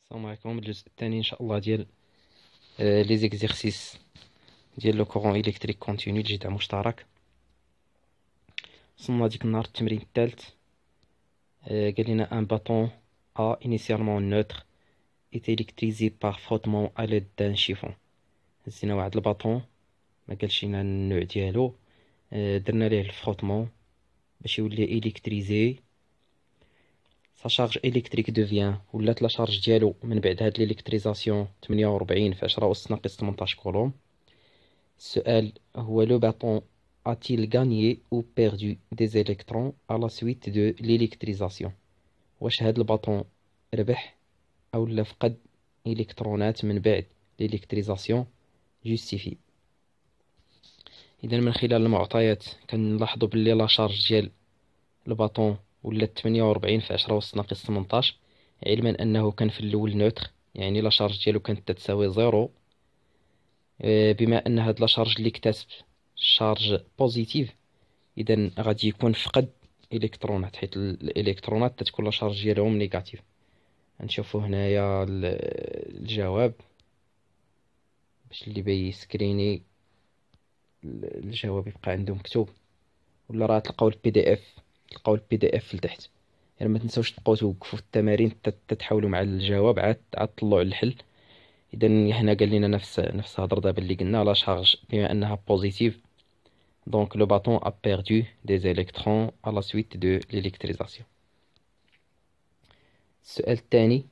السلام عليكم. الجزء الثاني ان شاء الله ديال لي زيكزيرسيس ديال لو كورون الكتريك كونتينيو الجذع مشترك. وصلنا ديك النهار التمرين الثالث. قال لنا ان باطون A initialement neutre est électrisé par frottement à l'aide d'un chiffon. هزينا واحد الباطون، ما قالش لنا النوع ديالو. درنا ليه الفروتمون باش يولي الكتريزي. sa charge électrique devient ولات لا شارج ديالو من بعد هاد الالكتريزاسيون 48 في 10 أس ناقص 18 كولوم. السؤال هو لو باطون a-t-il gagné ou perdu des électrons à la suite de l'électrisation؟ واش هاد الباطون ربح او لا فقد الكترونات من بعد الالكتريزاسيون؟ جوستيفي. اذا من خلال المعطيات كنلاحظوا باللي لا شارج ديال الباطون ولات 48 في 10 أس ناقص 18، علما انه كان في الاول نوتر، يعني لا شارج ديالو كانت تساوي زيرو. بما ان هاد لا شارج اللي اكتسب شارج بوزيتيف، اذا غادي يكون فقد الكترونات، حيت الالكترونات تتكون لا شارج ديالهم نيجاتيف. نشوفوا هنايا الجواب باش اللي بيسكريني الجواب يبقى عنده مكتوب، ولا راه تلقاو البي دي اف لتحت. يعني ما تنساوش تبقاو توقفوا في التمارين تتحاولوا مع الجواب عاد تطلعوا الحل. اذا هنا قال لنا نفس الهضره دابا اللي قلنا، لا شارج بما انها بوزيتيف donc le bâton a perdu des électrons à la suite de l'électrisation. السؤال الثاني،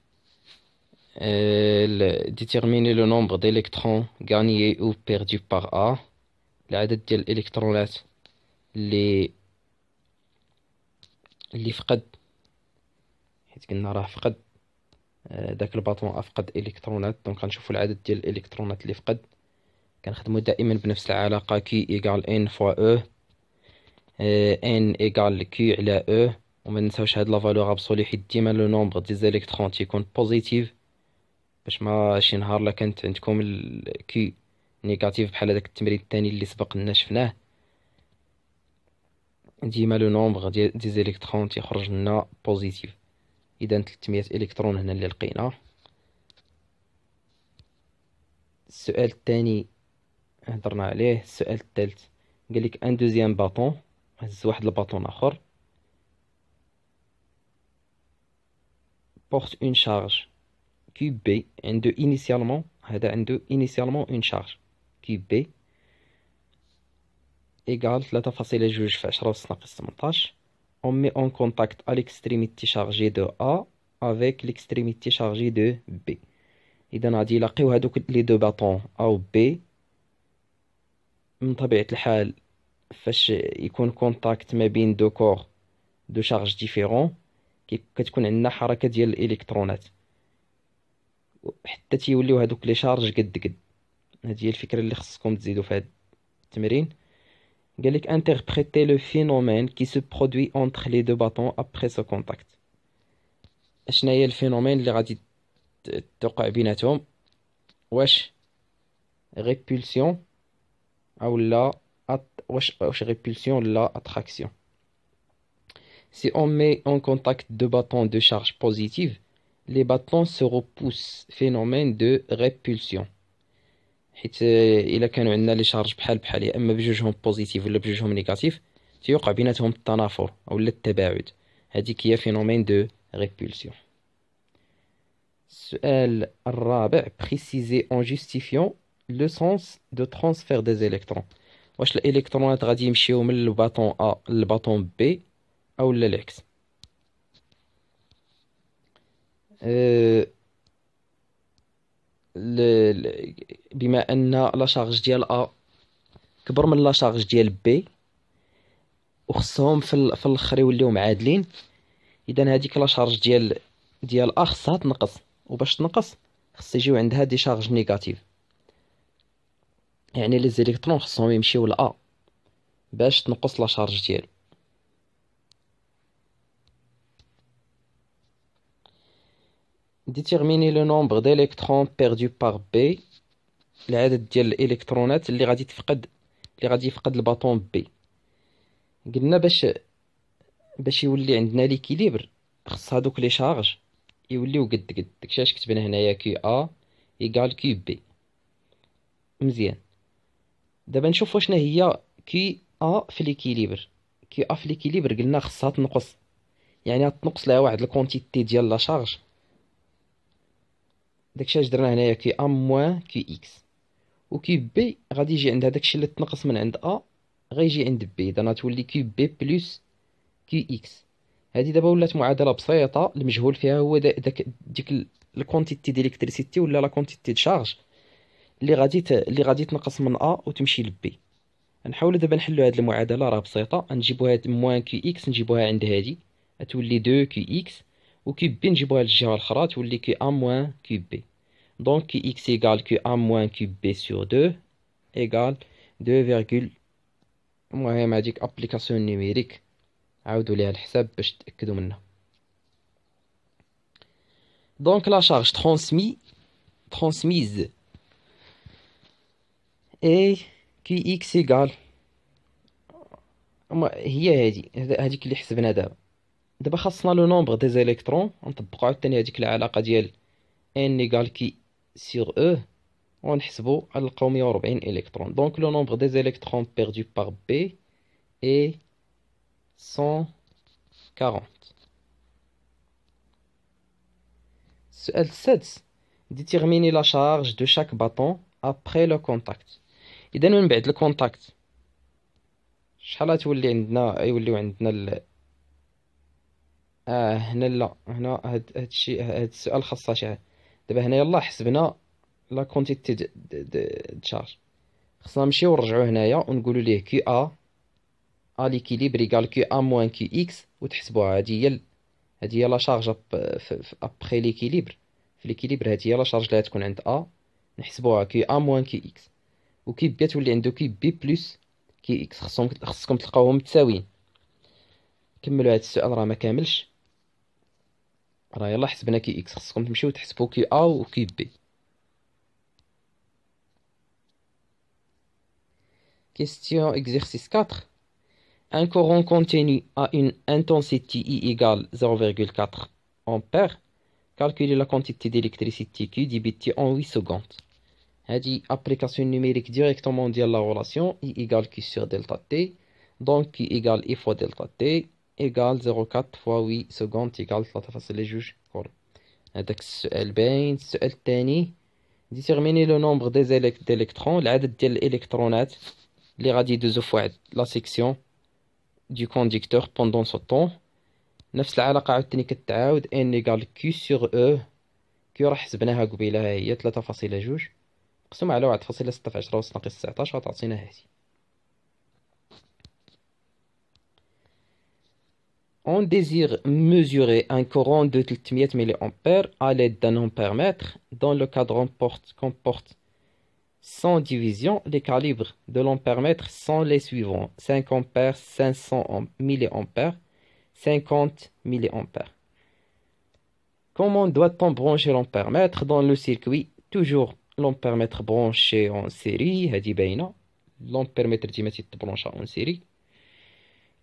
déterminer le nombre d'électrons gagnés ou perdus par A. العدد ديال الالكترونات اللي فقد، حيت قلنا راه فقد داك الباطون افقد الكترونات. دونك غنشوفوا العدد ديال الالكترونات اللي فقد. كنخدموا دائما بنفس العلاقه كي ايكال ان فوا او، ان ايكال كيو على او. وما ننساوش هاد لا فالور ابسولي، حيت ديما لو نومبر دي زيليكترون تيكون بوزيتيف، باش ما شي نهار لا كانت عندكم الكي نيجاتيف بحال هذاك التمرين الثاني اللي سبق شفناه، ديما لو نومبر دي زيليكترون تيخرج لنا بوزيتيف. اذا 300 الكترون هنا اللي لقيناه. السؤال الثاني هضرنا عليه. السؤال الثالث قال لك ان دوزيام باطون، هز واحد الباطون اخر، porte une charge QB عنده initialement، هذا عنده initialement une charge QB égale 3.2 في 10 أس ناقص 18. on met en contact à l'extrémité chargée de A avec l'extrémité chargée de B. إذا غادي يلاقيو هادوك لي دو باطون A و B. من طبيعة الحال فاش يكون كونتاكت ما بين دو كور دو شارج ديفيرون، كتكون عندنا حركة ديال الإلكترونات حتى تيوليو هادوك لي شارج قد قد. هذه هي الفكرة اللي خصكم تزيدوا في هذا التمرين. قالك interpréter le phénomène qui se produit entre les deux bâtons après ce contact. اشنا هي الفينومين اللي غادي توقع بيناتهم؟ واش ريبولسيون او لا واش ريبولسيون ولا attraction. Si on met en contact deux bâtons de charge positive, les bâtons se repoussent, phénomène de répulsion. حيت الا كانوا عندنا لي شارج بحال بحال، يا اما بجوجهم بوزيتيف ولا بجوجهم نيجاتيف، تيوقع بيناتهم التنافر او التباعد. هذيك هي فينومين دو ريبولسيون. السؤال الرابع، préciser en justifiant le sens de transfert des électrons. واش الالكترونات غادي يمشيو من الباطون A للباطون B او لا العكس؟ بما ان لا شارج ديال A كبر من لا شارج ديال B وخصهم في الاخر يوليو معادلين، اذا هذيك لا شارج ديال A خصها تنقص، وباش تنقص خص يجيو عندها دي شارج نيجاتيف. يعني لي زيليكترون خصهم يمشيو ل A باش تنقص لا شارج ديالو. déterminer le nombre d'électrons perdus par B. العدد ديال الالكترونات اللي غادي يفقد الباطون B. قلنا باش يولي عندنا ليكيليبر خص هادوك لي شارج يوليو قد داكشي علاش كتبنا هنايا كيو ا ايكال كيو بي. مزيان، دابا نشوف شنو هي كي ا في ليكيليبر. كي ا في ليكيليبر قلنا خصها تنقص، يعني غتنقص لها واحد الكونتيتي ديال لا شارج. داكشي اش درنا هنايا كي ا موان كي اكس، و كي بي غادي يجي عندها داكشي اللي تنقص من عند ا غيجي عند بي، اذا غتولي كي بي بلس كي اكس. هذه دابا ولات معادله بسيطه، المجهول فيها هو ديك الكونتيتي ديليكتريسيتي ولا لا كونتيتي د شارج اللي غادي تنقص من ا وتمشي لبي. نحاولوا دابا نحلوا هذه المعادله، راه بسيطه. نجيبوا هاد موان كي اكس نجيبوها عند هذه تولي 2 كي اكس، و كي بي نجيبوها للجهه الاخرى تولي كي ا موان كي بي. دونك كي اكس ايكال كي ا موان كي بي سور 2 ايكال 2 فيرغول. المهم هذيك ابليكاسيون نيميريك عاودوا ليها الحساب باش تاكدوا منها. دونك لا شارج transmise اي كي اكس ايكال هي هذيك اللي حسبنا دابا. دابا خاصنا لو نومبر دي زيليكترون، نطبقوا عاوتاني هذيك العلاقه ديال ان ايكال كي سور او، ونحسبوا نلقاو 140 الكترون. دونك لو نومبر دي زيليكترون بيردو بار بي اي 140. السؤال السادس، ديتيرميني لا شارج دو شاك باطون ابري لو كونتاكت. اذا من بعد الكونتاكت شحال غتولي عندنا؟ يوليو عندنا هنا لا، هنا هاد الشيء، هاد السؤال خاصها شي حاجه. دابا هنا يلاه حسبنا لا كونتيتي د شارج، خصنا نمشيو ونرجعو هنايا ونقولوا ليه كي ا ليكيليبر ايكال كي ا موان كي اكس، وتحسبوها. هادي هي لا شارج ابخي ليكيليبر. في ليكيليبر هادي هي لا شارج اللي غتكون عند ا، نحسبوها كي ا موان كي اكس، وكي بي تولي عنده كي بي بلس كي اكس. خصكم تلقاوهم متساويين. كملوا هاد السؤال راه ما كاملش، راه يلا حسبنا كي اكس، خصكم تمشيو تحسبوا كي ا وكي بي. Question exercice 4. Un courant continu a une intensité I égale 0,4 ampères. Calculer la quantité d'électricité Q débitée en 8 secondes. هذه application numérique directement ديال la relation I égale Q sur delta T. Donc Q égale I fois delta T égale 0,4 fois 8 secondes égale 3.2 كولوم. هذاك السؤال باين. السؤال الثاني، déterminer le nombre des d'électrons، العدد ديال الالكترونات اللي غادي يدوزو في واحد لا سيكسيون du conducteur pendant ce temps. نفس العلاقة عاوتاني كتعاود ان ايكال كيو سور او. كيو راه حسبناها قبيله، ها هي 3.2 مقسوم على 1.6 في 10 أس ناقص 19 غتعطينا هادي. On désire mesurer un courant de 300 mA à l'aide d'un ampèremètre dont le cadran comporte 100 divisions. Les calibres de l'ampèremètre sont les suivants: 5 ampères, 500 mA, 50 mA. Comment doit-on brancher l'ampèremètre dans le circuit? Toujours l'ampèremètre branché en série. هذه باينة، l'ampèremètre ديما تيتبرونشا en série.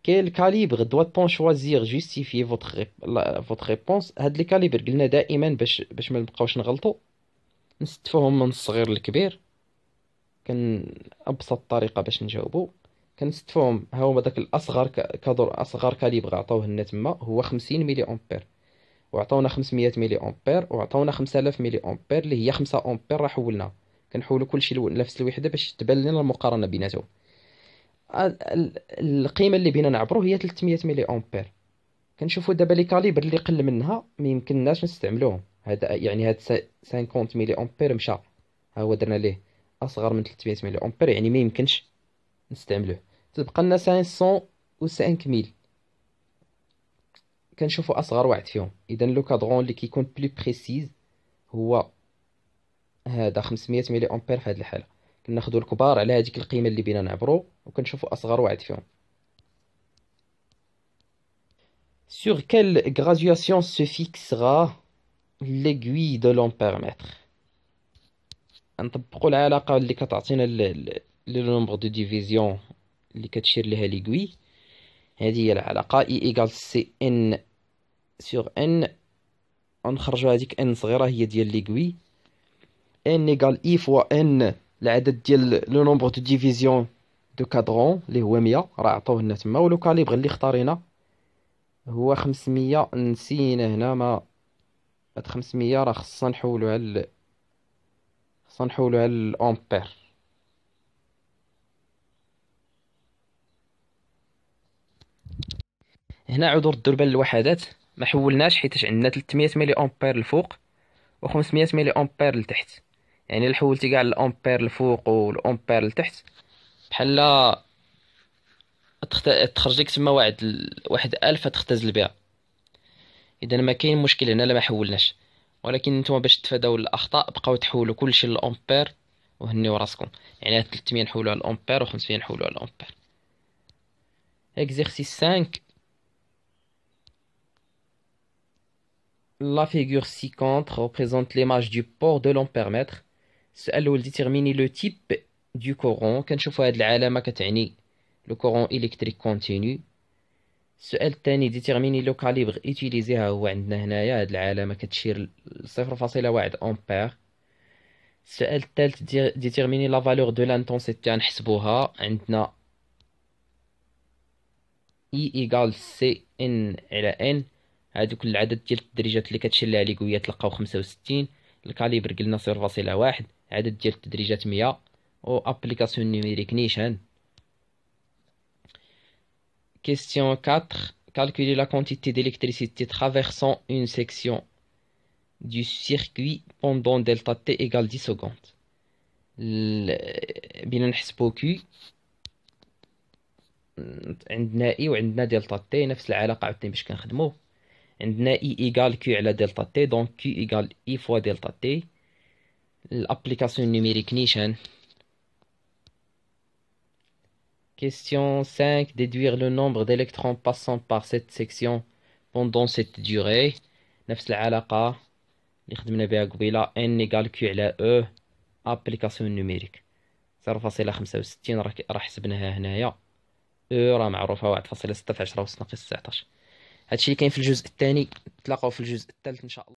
Quel calibre doit-on choisir? Justifiez votre réponse. هاد لي كاليبر قلنا دائما باش ما نبقاوش نغلطوا نستفوهم من الصغير للكبير. كان ابسط طريقه باش نجاوبوا كنستفوهم ها هو داك الاصغر اصغر كاليبر عطاوه لنا تما هو 50 ملي امبير، وعطاونا 500 ملي امبير، وعطاونا 5000 ملي امبير اللي هي 5 امبير. راه حولناها، كنحولوا كلشي لنفس الوحده باش تبان لنا المقارنه بيناتهم. القيمه اللي بينا نعبرو هي 300 ملي امبير. كنشوفوا دابا لي كاليبر اللي قل منها ما يمكنناش نستعملوهم. هذا يعني هاد 50 ملي امبير مشى، ها هو درنا ليه اصغر من 300 ملي امبير، يعني ما يمكنش نستعملوه. تبقى لنا 500 و 5000 كنشوفوا اصغر واحد فيهم. اذا لو كادرون اللي كيكون بلي بريسيز هو هذا 500 ملي امبير. في هذه الحاله كناخذوا الكبار على هذيك القيمه اللي بينا نعبروا، وكنشوفوا اصغر واحد فيهم. Sur quelle graduation se fixera l'aiguille de l'ampèremètre؟ نطبقوا العلاقه اللي كتعطينا لو نومبر دو ديفيزيون اللي كتشير لها ليغوي. هذه هي العلاقه اي ايكال سي ان سور ان غنخرجو هاديك ان صغيرة هي ديال ليكوي. ان ايكال اي فوا ان العدد ديال لو نومبر دو ديفيزيون دو كادرون اللي هو 100 راه عطوه لنا تما. ولو كاليبر اللي اختارينا هو 500. نسينا هنا ما هاد 500 راه خصنا نحولو على الامبير. هنا عودو ردوا البال للوحدات، ما حولناش حيتاش عندنا 300 ملي امبير الفوق و 500 ملي امبير لتحت. يعني الا حولتي كاع الامبير الفوق والامبير لتحت بحال تخرج لك تما واحد 1000 تختزل بها. اذا ما كاين مشكل هنا لا ما حولناش، ولكن نتوما باش تفاداو الاخطاء بقاو تحولوا كلشي للامبير وهنيو راسكم. يعني هاد 300 نحولوها للامبير و500 نحولوها للامبير. Exercice 5. La figure ci-contre représente l'image du port de l'ampèremètre. السؤال الأول déterminer le type du courant. كنشوفوا هاد العلامة كتعني le courant électrique continu. السؤال الثاني déterminer le calibre utilisé. ها هو عندنا هنايا هاد العلامة كتشير ل 0.1 أمبير. السؤال الثالث déterminer la valeur de l'intensité. نحسبوها عندنا E égale CN على N. هادوك العدد ديال التدريجات اللي كتشير لها ليكويا تلقاو 65. الكاليبر قلنا 0.1. عدد ديال التدريجات 100. و ابليكاسيون نيميريك نيشان. Question 4. Calculer la quantité d'électricité traversant une section du circuit pendant delta t égale 10 secondes. بينا نحسبو Q. عندنا E وعندنا دلتا t نفس العلاقة عاوتاني باش كنخدمو. عندنا E égale Q على دلتا t donc Q égale E fois delta t. l'application numérique نيشان. Question 5. Déduire le nombre d'électrons passant par cette section pendant cette durée. نفس العلاقة اللي خدمنا بها قبيلة. N égale Q على E. application numérique 0.65 راه حسبناها هنايا. E راه معروفة 1.6 في 10 أس ناقص 19. هادشي اللي كاين في الجزء الثاني. نتلاقاو في الجزء الثالث إن شاء الله.